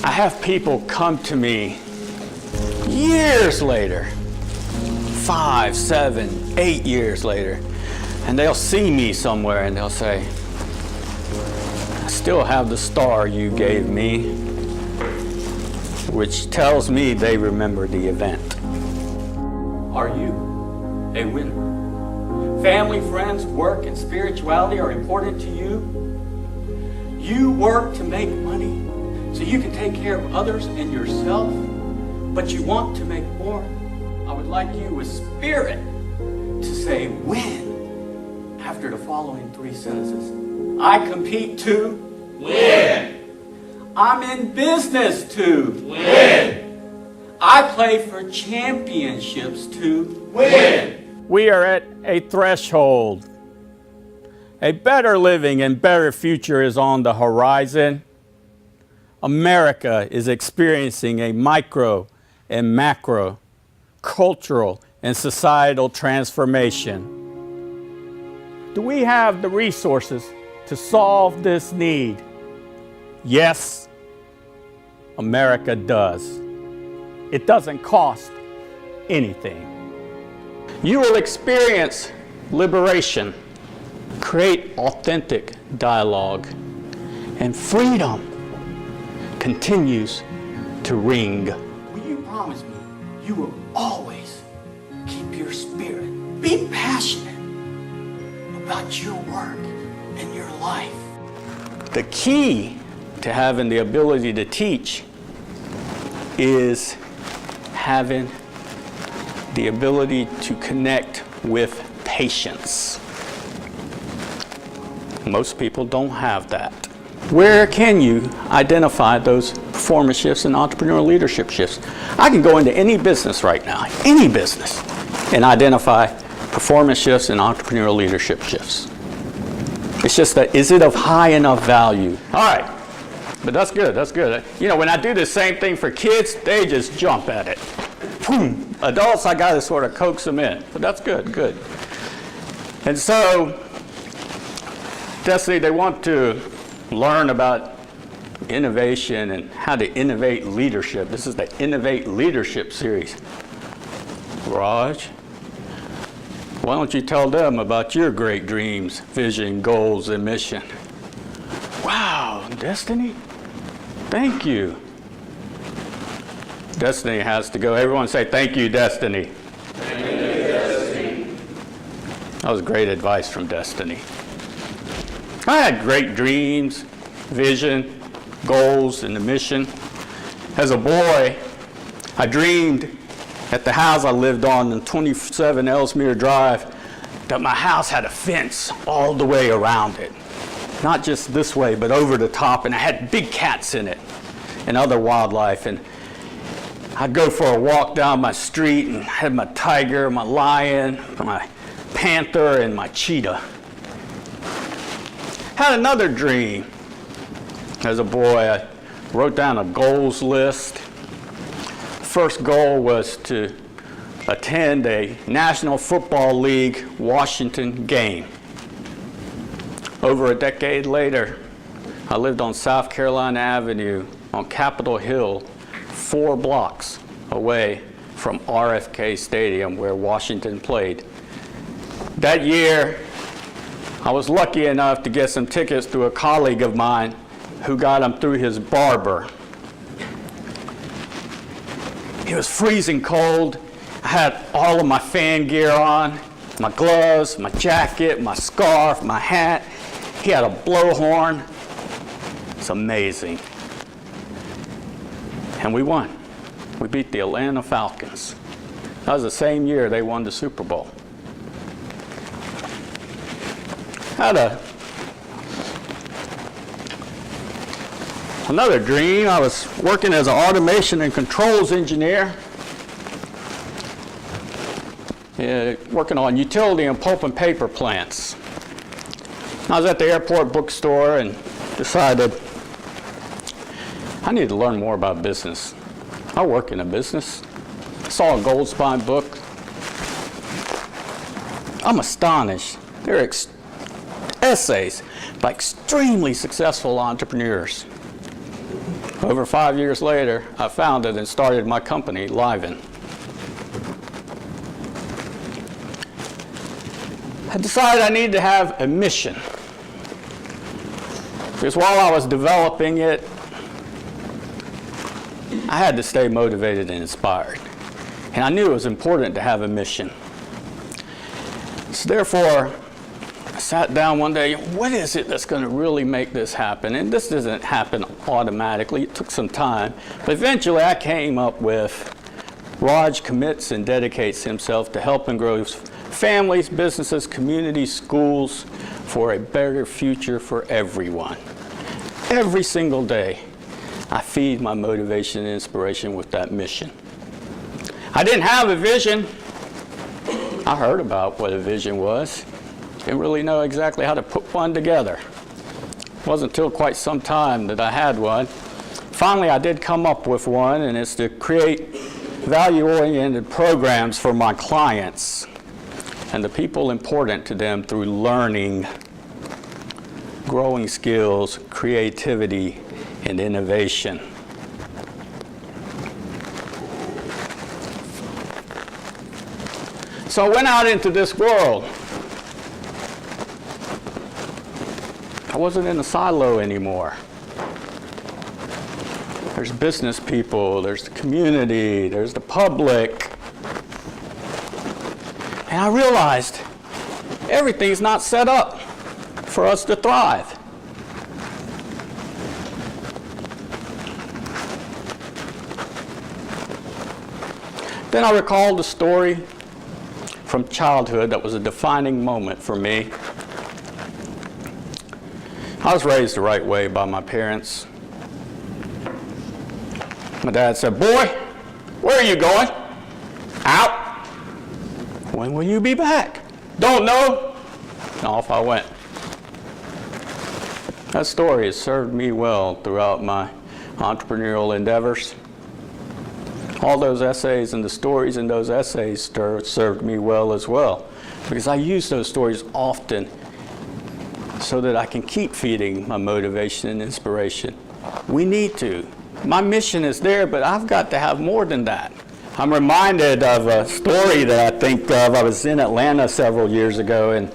I have people come to me years later, 5, 7, 8 years later, and they'll see me somewhere and they'll say, I still have the star you gave me, which tells me they remember the event. Are you a winner? Family, friends, work, and spirituality are important to you. You work to make money so you can take care of others and yourself, but you want to make more. I would like you with spirit to say win after the following 3 sentences. I compete to win. I'm in business to win. I play for championships to win. We are at a threshold. A better living and better future is on the horizon. America is experiencing a micro and macro cultural and societal transformation. Do we have the resources to solve this need? Yes, America does. It doesn't cost anything. You will experience liberation, create authentic dialogue, and freedom continues to ring. Will you promise me you will always keep your spirit, be passionate about your work and your life? The key to having the ability to teach is having the ability to connect with patience. Most people don't have that. Where can you identify those performance shifts and entrepreneurial leadership shifts? I can go into any business right now, any business, and identify performance shifts and entrepreneurial leadership shifts. It's just that, is it of high enough value? All right, but that's good, that's good. You know, when I do the same thing for kids, they just jump at it. Boom. Adults, I got to sort of coax them in, but that's good, good. And so, Destiny, they want to learn about innovation and how to innovate leadership. This is the Innovate Leadership series. Raj, why don't you tell them about your great dreams, vision, goals, and mission? Wow, Destiny, thank you. Destiny has to go. Everyone say, thank you, Destiny. Thank you, Destiny. That was great advice from Destiny. I had great dreams, vision, goals, and a mission. As a boy, I dreamed at the house I lived on 27 Ellesmere Drive that my house had a fence all the way around it. Not just this way, but over the top, and I had big cats in it and other wildlife. And I'd go for a walk down my street and had my tiger, my lion, my panther, and my cheetah. Had another dream. As a boy, I wrote down a goals list. First goal was to attend a National Football League Washington game. Over a decade later, I lived on South Carolina Avenue on Capitol Hill, 4 blocks away from RFK Stadium where Washington played. That year, I was lucky enough to get some tickets through a colleague of mine who got them through his barber. It was freezing cold. I had all of my fan gear on, my gloves, my jacket, my scarf, my hat. He had a blowhorn. It's amazing. And we won. We beat the Atlanta Falcons. That was the same year they won the Super Bowl. Had another dream. I was working as an automation and controls engineer, working on utility and pulp and paper plants. I was at the airport bookstore and decided I need to learn more about business. I work in a business. I saw a Gold Spine book. I'm astonished. They're essays by extremely successful entrepreneurs. Over 5 years later, I founded and started my company, Livin. I decided I needed to have a mission. Because while I was developing it, I had to stay motivated and inspired. And I knew it was important to have a mission. So therefore, I sat down one day, what is it that's going to really make this happen? And this doesn't happen automatically. It took some time. But eventually I came up with Raj commits and dedicates himself to help and grow families, businesses, communities, schools for a better future for everyone. Every single day, I feed my motivation and inspiration with that mission. I didn't have a vision. I heard about what a vision was. Didn't really know exactly how to put one together. It wasn't until quite some time that I had one. Finally, I did come up with one, and it's to create value-oriented programs for my clients and the people important to them through learning, growing skills, creativity, and innovation. So I went out into this world. I wasn't in a silo anymore. There's business people, there's the community, there's the public. And I realized everything's not set up for us to thrive. Then I recalled a story from childhood that was a defining moment for me. I was raised the right way by my parents. My dad said, "Boy, where are you going?" "Out." "When will you be back?" "Don't know." And off I went. That story has served me well throughout my entrepreneurial endeavors. All those essays and the stories in those essays served me well as well, because I use those stories often so that I can keep feeding my motivation and inspiration. We need to. My mission is there, but I've got to have more than that. I'm reminded of a story that I think of. I was in Atlanta several years ago, and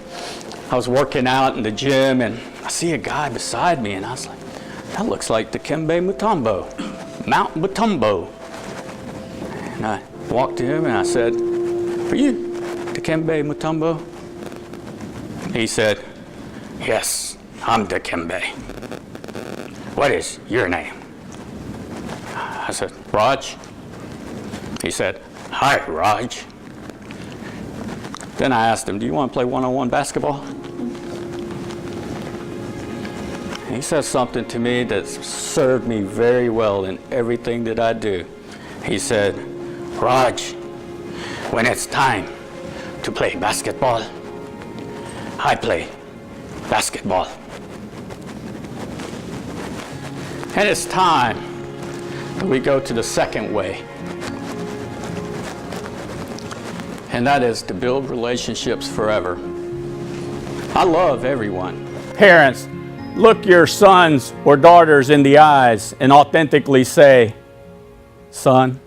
I was working out in the gym, and I see a guy beside me, and I was like, that looks like Dikembe Mutombo, Mount Mutombo. And I walked to him, and I said, "Are you Dikembe Mutombo?" He said, "Yes, I'm Dikembe. What is your name?" I said, "Raj." He said, "Hi, Raj." Then I asked him, "Do you want to play one-on-one basketball?" And he said something to me that served me very well in everything that I do. He said, "Raj, when it's time to play basketball, I play basketball." And it's time that we go to the second way. And that is to build relationships forever. I love everyone. Parents, look your sons or daughters in the eyes and authentically say, "Son,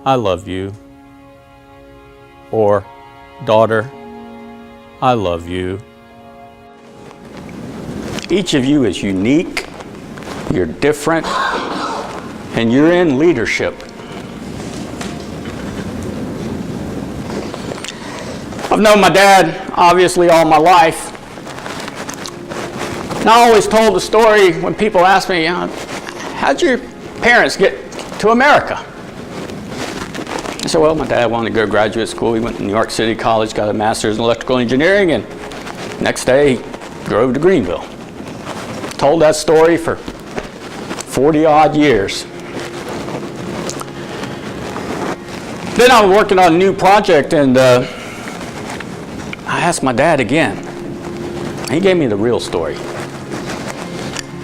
I love you." Or, "Daughter, I love you." Each of you is unique, you're different, and you're in leadership. I've known my dad, obviously, all my life. And I always told the story when people ask me, "How'd your parents get to America?" I said, "Well, my dad wanted to go to graduate school. He went to New York City College, got a master's in electrical engineering, and next day he drove to Greenville." Told that story for 40-odd years. Then I was working on a new project, and I asked my dad again. He gave me the real story.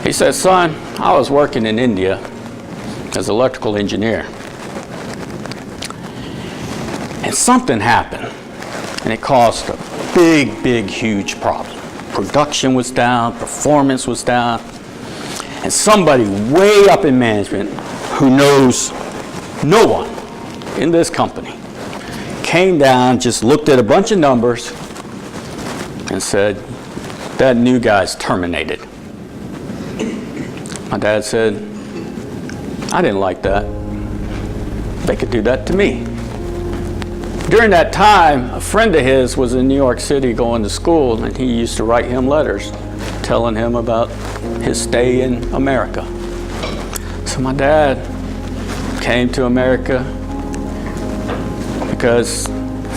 He said, "Son, I was working in India as an electrical engineer. And something happened, and it caused a big, huge problem. Production was down, performance was down. And somebody way up in management who knows no one in this company came down, just looked at a bunch of numbers and said, that new guy's terminated. My dad said, I didn't like that. They could do that to me. During that time, a friend of his was in New York City going to school, and he used to write him letters telling him about his stay in America. So my dad came to America because,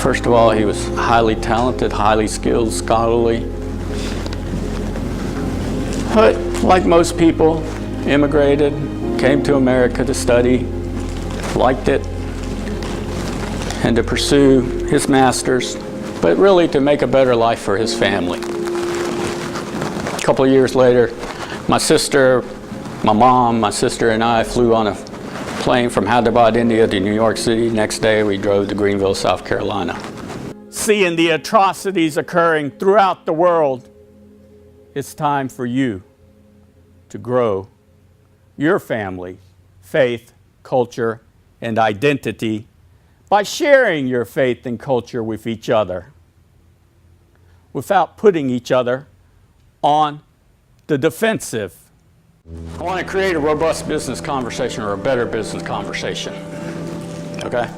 first of all, he was highly talented, highly skilled, scholarly. But like most people, immigrated, came to America to study, liked it, and to pursue his master's, but really to make a better life for his family. A couple of years later, my sister, my mom, my sister and I flew on a plane from Hyderabad, India to New York City. Next day, we drove to Greenville, South Carolina. Seeing the atrocities occurring throughout the world, it's time for you to grow your family, faith, culture, and identity by sharing your faith and culture with each other without putting each other on the defensive. I want to create a robust business conversation or a better business conversation, okay?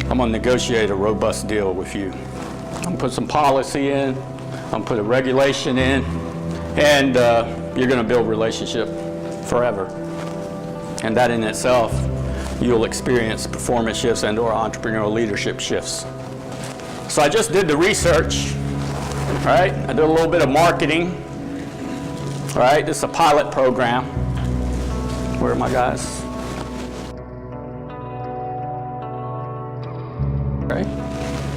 I'm going to negotiate a robust deal with you. I'm going to put some policy in, I'm going to put a regulation in, and you're going to build relationship forever. And that in itself, you'll experience performance shifts and or entrepreneurial leadership shifts. So I just did the research, all right? I did a little bit of marketing, all right? This is a pilot program. Where are my guys? Right?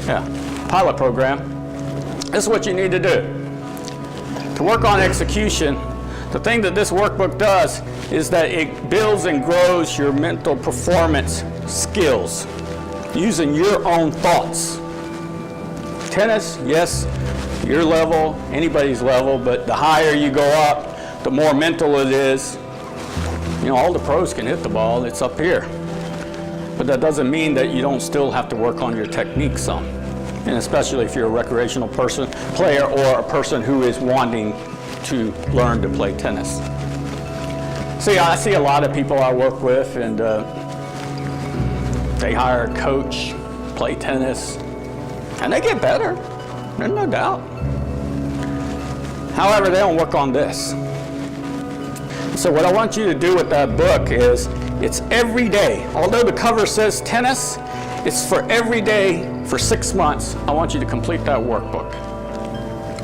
Yeah, pilot program. This is what you need to do. To work on execution, the thing that this workbook does is that it builds and grows your mental performance skills using your own thoughts. Tennis, yes, your level, anybody's level, but the higher you go up, the more mental it is. You know, all the pros can hit the ball, it's up here. But that doesn't mean that you don't still have to work on your technique some. And especially if you're a recreational player or a person who is wanting to learn to play tennis. See, I see a lot of people I work with, and they hire a coach, play tennis, and they get better. There's no doubt. However, they don't work on this. So what I want you to do with that book is, it's every day. Although the cover says tennis, it's for every day for 6 months. I want you to complete that workbook.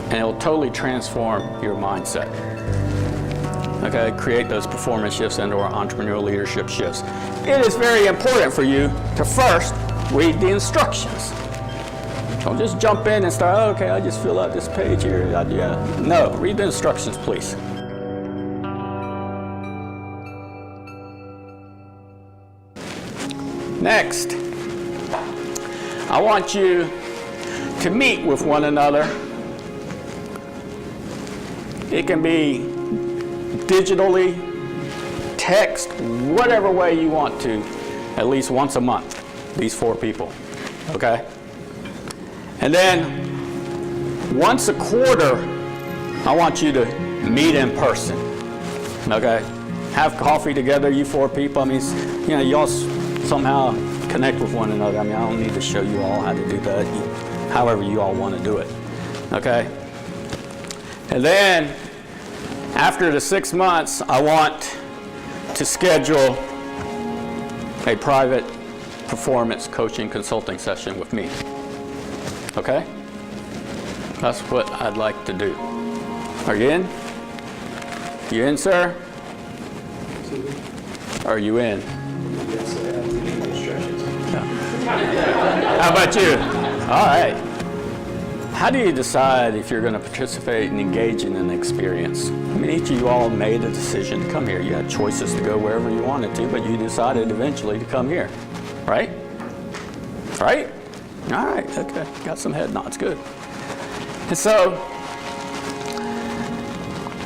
And it'll totally transform your mindset. Okay, create those performance shifts and or entrepreneurial leadership shifts. It is very important for you to first read the instructions. Don't just jump in and start, oh, okay, I just fill out this page here. Yeah. No, read the instructions, please. Next, I want you to meet with one another. It can be digitally, text, whatever way you want to, at least once a month, these 4 people, okay? And then once a quarter, I want you to meet in person, okay? Have coffee together, you 4 people. I mean, you know, y'all somehow connect with one another. I mean, I don't need to show you all how to do that, however you all want to do it, okay? And then, after the 6 months, I want to schedule a private performance coaching consulting session with me. Okay? That's what I'd like to do. Are you in? You in, sir? Are you in? Yes, I have to read the instructions. Yeah. How about you? All right. How do you decide if you're going to participate and engage in an experience? I mean, each of you all made a decision to come here. You had choices to go wherever you wanted to, but you decided eventually to come here, right? Right? All right, okay, got some head nods, good. And so,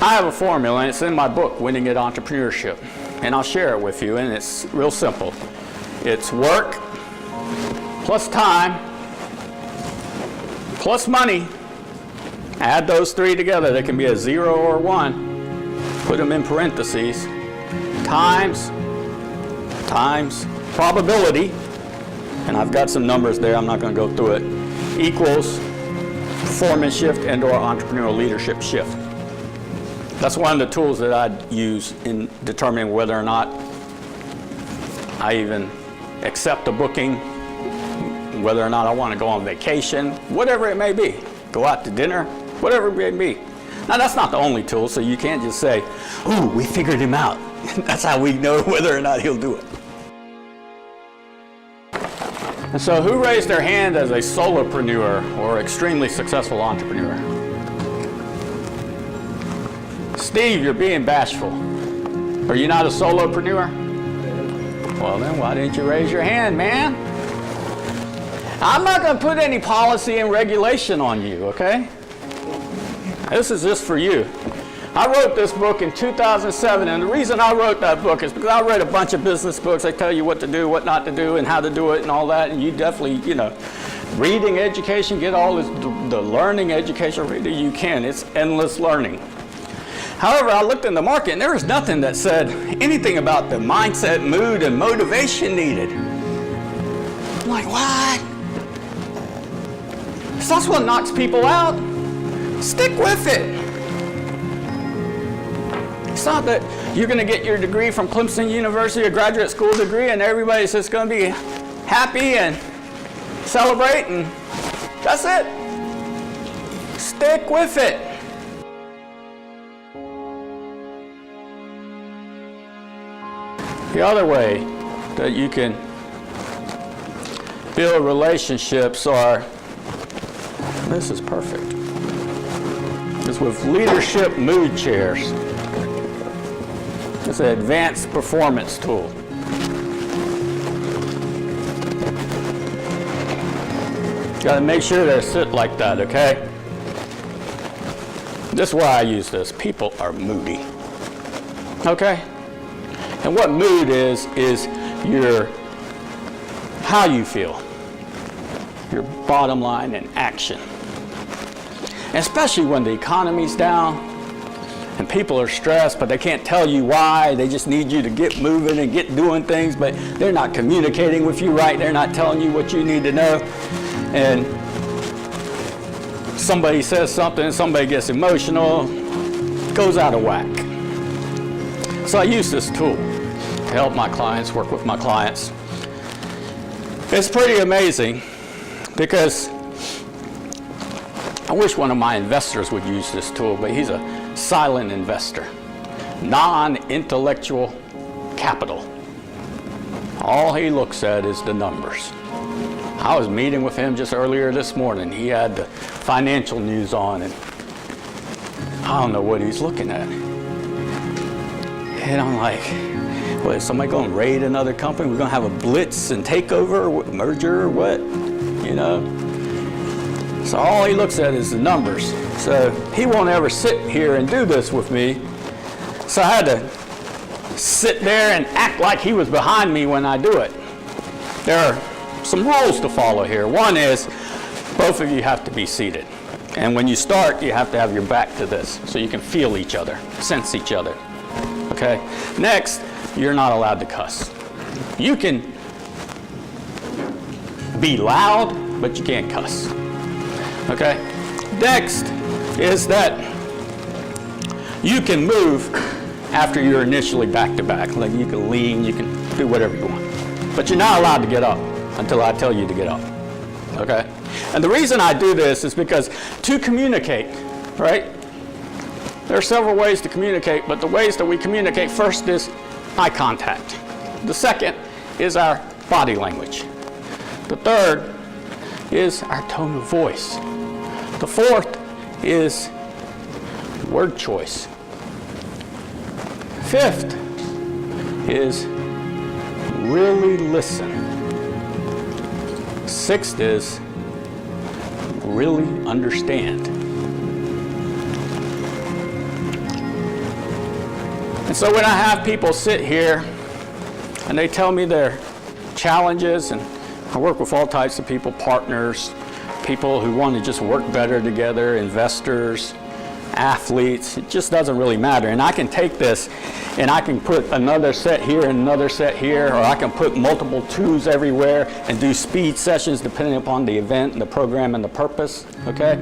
I have a formula, and it's in my book, Winning at Entrepreneurship. And I'll share it with you, and it's real simple. It's work plus time plus money. Add those three together. They can be a 0 or 1. Put them in parentheses. Times probability, and I've got some numbers there, I'm not going to go through it, equals performance shift and or entrepreneurial leadership shift. That's one of the tools that I use in determining whether or not I even accept a booking, whether or not I want to go on vacation, whatever it may be, go out to dinner, whatever it may be. Now, that's not the only tool, so you can't just say, ooh, we figured him out. That's how we know whether or not he'll do it. And so who raised their hand as a solopreneur or extremely successful entrepreneur? Steve, you're being bashful. Are you not a solopreneur? Well, then why didn't you raise your hand, man? I'm not going to put any policy and regulation on you, okay? This is just for you. I wrote this book in 2007, and the reason I wrote that book is because I read a bunch of business books. They tell you what to do, what not to do, and how to do it, and all that. And you definitely, reading education, get all this, the learning education reading you can. It's endless learning. However, I looked in the market, and there was nothing that said anything about the mindset, mood, and motivation needed. I'm like, what? So that's what knocks people out. Stick with it. It's not that you're going to get your degree from Clemson University, a graduate school degree, and everybody's just going to be happy and celebrate, and that's it. Stick with it. The other way that you can build relationships this is perfect, is with leadership mood chairs. It's an advanced performance tool. Got to make sure they sit like that, okay? This is why I use this. People are moody. Okay? And what mood is your how you feel. Your bottom line in action. And especially when the economy's down, and people are stressed, but they can't tell you why. They just need you to get moving and get doing things, but they're not communicating with you right. They're not telling you what you need to know. And somebody says something, somebody gets emotional, goes out of whack. So I use this tool to help my clients, work with my clients. It's pretty amazing because I wish one of my investors would use this tool, but he's a silent investor, non-intellectual capital. All he looks at is the numbers. I was meeting with him just earlier this morning. He had the financial news on, and I don't know what he's looking at. And I'm like, well, is somebody going to raid another company? We're going to have a blitz and takeover, merger, or what? So all he looks at is the numbers. So he won't ever sit here and do this with me. So I had to sit there and act like he was behind me when I do it. There are some rules to follow here. One is both of you have to be seated. And when you start, you have to have your back to this so you can feel each other, sense each other. Okay? Next, you're not allowed to cuss. You can be loud, but you can't cuss. Okay? Next is that you can move after you're initially back to back. Like you can lean, you can do whatever you want. But you're not allowed to get up until I tell you to get up. Okay? And the reason I do this is because to communicate, right? There are several ways to communicate, but the ways that we communicate first is eye contact. The second is our body language. The third is our tone of voice. The fourth is word choice. Fifth is really listen. Sixth is really understand. And so when I have people sit here and they tell me their challenges, and I work with all types of people, partners, people who want to just work better together, investors, athletes, it just doesn't really matter. And I can take this and I can put another set here and another set here, or I can put multiple twos everywhere and do speed sessions depending upon the event and the program and the purpose, okay?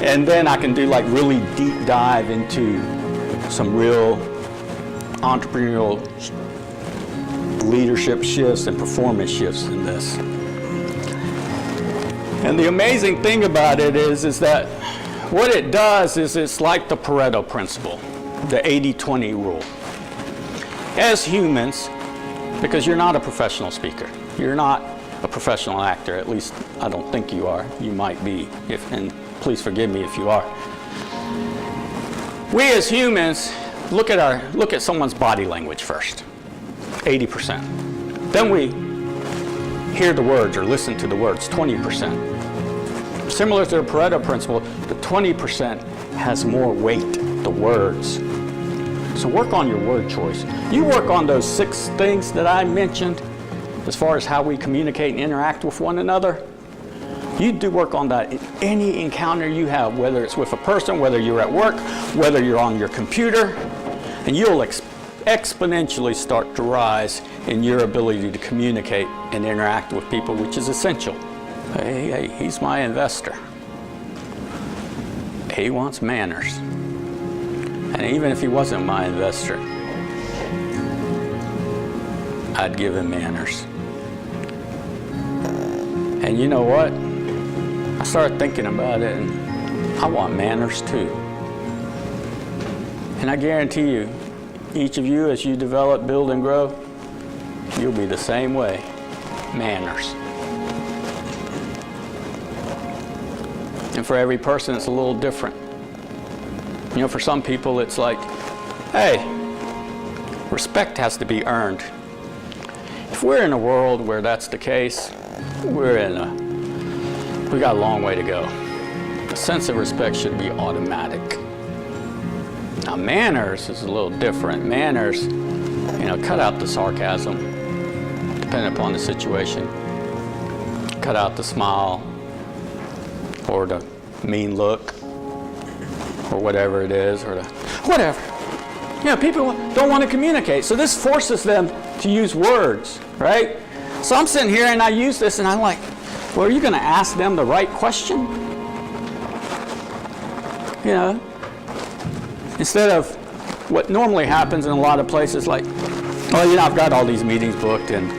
And then I can do like really deep dive into some real entrepreneurial leadership shifts and performance shifts in this. And the amazing thing about it is that what it does is it's like the Pareto principle, the 80-20 rule. As humans, because you're not a professional speaker, you're not a professional actor, at least I don't think you are. You might be, and please forgive me if you are. We as humans look at someone's body language first, 80%. Then we hear the words or listen to the words, 20%. Similar to the Pareto principle, the 20% has more weight, the words. So work on your word choice. You work on those 6 things that I mentioned as far as how we communicate and interact with one another. You do work on that in any encounter you have, whether it's with a person, whether you're at work, whether you're on your computer, and you'll exponentially start to rise in your ability to communicate and interact with people, which is essential. Hey, he's my investor. He wants manners. And even if he wasn't my investor, I'd give him manners. And you know what? I started thinking about it, and I want manners too. And I guarantee you, each of you, as you develop, build, and grow, you'll be the same way. Manners. And for every person, it's a little different. You know, for some people, it's like, hey, respect has to be earned. If we're in a world where that's the case, we got a long way to go. The sense of respect should be automatic. Now, manners is a little different. Manners, cut out the sarcasm, depending upon the situation. Cut out the smile, or the mean look, or whatever it is, or the whatever. People don't want to communicate, so this forces them to use words, right? So I'm sitting here and I use this and I'm like, well, are you going to ask them the right question? Instead of what normally happens in a lot of places, like, well, I've got all these meetings booked, and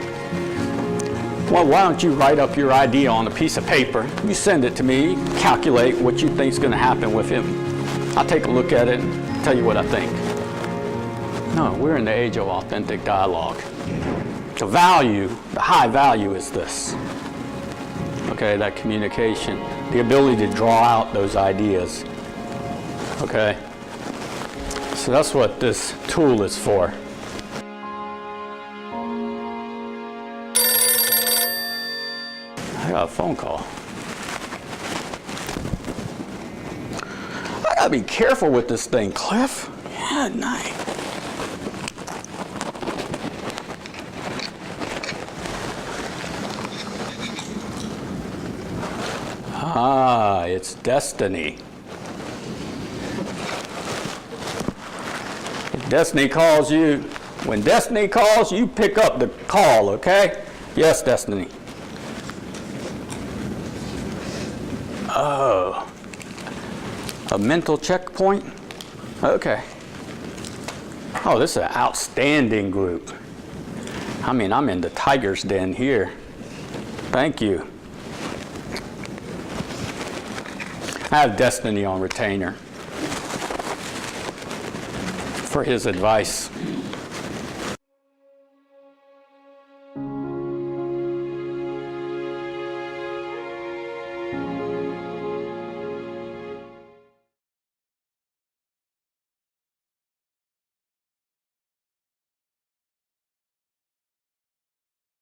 well, why don't you write up your idea on a piece of paper? You send it to me, calculate what you think is going to happen with him. I'll take a look at it and tell you what I think. No, we're in the age of authentic dialogue. The value, the high value is this. Okay, that communication, the ability to draw out those ideas. Okay? So that's what this tool is for. I got a phone call. I gotta be careful with this thing, Cliff. Yeah, night. Ah, it's destiny. If destiny calls you, when destiny calls, you pick up the call, okay? Yes, destiny. Oh, a mental checkpoint? Okay. Oh, this is an outstanding group. I'm in the tiger's den here. Thank you. I have Destiny on retainer for his advice.